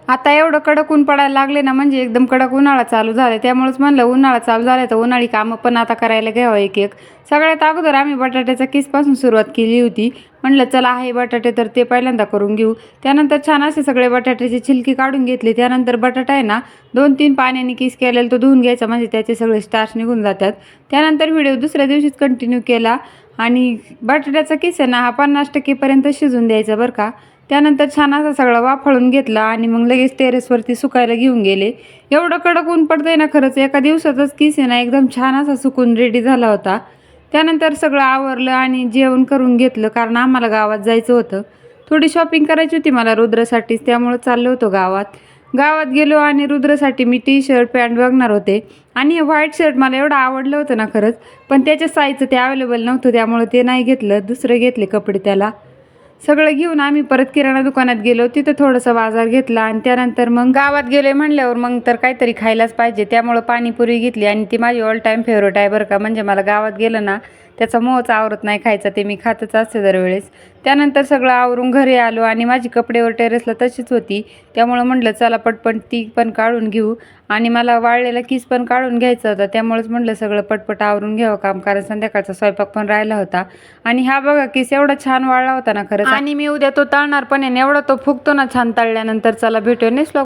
आता एवढं कडक ऊन पडायला लागले ना, म्हणजे एकदम कडक उन्हाळा चालू झाला. त्यामुळेच म्हणलं उन्हाळा चालू झाला तर उन्हाळी कामं पण आता करायला घ्यावं एक एक. सगळ्यात अगोदर आम्ही बटाट्याच्या किसपासून सुरुवात केली होती. म्हणलं चला आहे बटाटे तर ते पहिल्यांदा करून घेऊ. त्यानंतर छान असे सगळे बटाट्याची छिलकी काढून घेतली. त्यानंतर बटाटा आहे ना 2-3 पाण्याने किस केलेला तो धुवून घ्यायचा, म्हणजे त्याचे सगळे स्टार्च निघून जातात. त्यानंतर व्हिडिओ दुसऱ्या दिवशीच कंटिन्यू केला आणि बटाट्याचा किस आहे ना हा 50% पर्यंत शिजून द्यायचा बरं का. त्यानंतर छान असा सगळा वाफळून घेतला आणि मग लगेच टेरेसवरती सुकायला घेऊन गेले. एवढं कडक ऊन पडतंय ना, खरंच एका दिवसातच किस आहे ना एकदम छान असा सुकून रेडी झाला होता. त्यानंतर सगळं आवरलं आणि जेवण करून घेतलं, कारण आम्हाला गावात जायचं होतं. थोडी शॉपिंग करायची होती मला रुद्रसाठीच, त्यामुळं चाललो होतो गावात. गावात गेलो आणि रुद्रसाठी मी टी-शर्ट पॅन्ट बघणार होते आणि हे व्हाईट शर्ट मला एवढं आवडलं होतं ना खरंच, पण त्याच्या साईजचं ते अवेलेबल नव्हतं, त्यामुळे ते नाही घेतलं. दुसरं घेतले कपडे त्याला. सगळं घेऊन आम्ही परत किराणा दुकानात गेलो. तिथं थोडासा बाजार घेतला आणि त्यानंतर मग गावात गेले म्हणल्यावर मग तर काहीतरी खायलाच पाहिजे. त्यामुळं पाणीपुरी घेतली आणि ती माझी ऑल टाईम फेवरेट आहे बरं का. म्हणजे मला गावात गेलं ना त्याचा मोहच आवरत नाही खायचा, ते मी खातच असते दरवेळेस. त्यानंतर सगळं आवरून घरी आलो आणि माझी कपडेवर टेरेसला तशीच होती. त्यामुळं म्हटलं चला पटपट ती पण काढून घेऊ आणि मला वाळलेला किस पण काढून घ्यायचा होता. त्यामुळेच म्हटलं सगळं पटपट आवरून घ्यावं काम, कारण संध्याकाळचा स्वयंपाक पण राहिला होता. आणि हा बघा किस एवढा छान वाळला होता ना खरंच. आणि मी उद्या तो तळणार पण आहे, एवढा तो फुगतो ना छान तळल्यानंतर. चला भेटूया नेक्स्ट